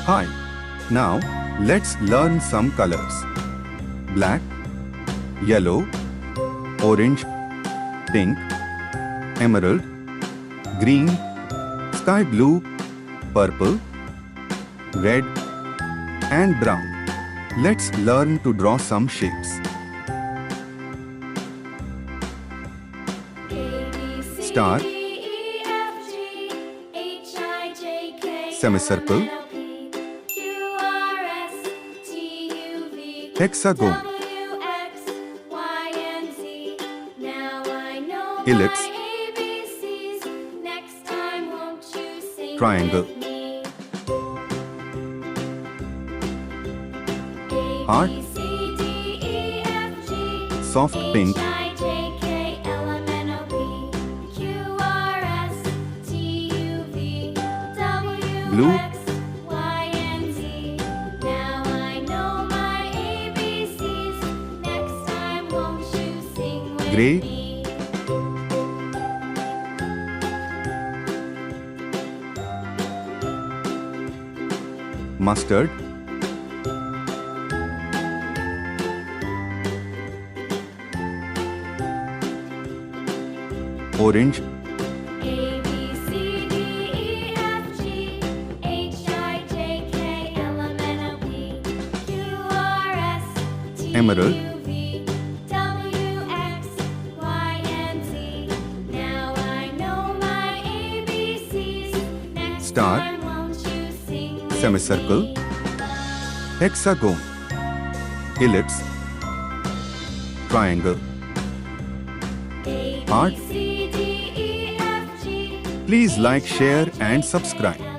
Hi. Now, let's learn some colors. Black, yellow, orange, pink, emerald, green, sky blue, purple, red, and brown. Let's learn to draw some shapes. Star, semicircle, hexagon, ellipse, triangle, heart, soft pink, blue, gray, mustard, orange, emerald, star, semicircle, hexagon, ellipse, triangle, heart. Please like, share and subscribe.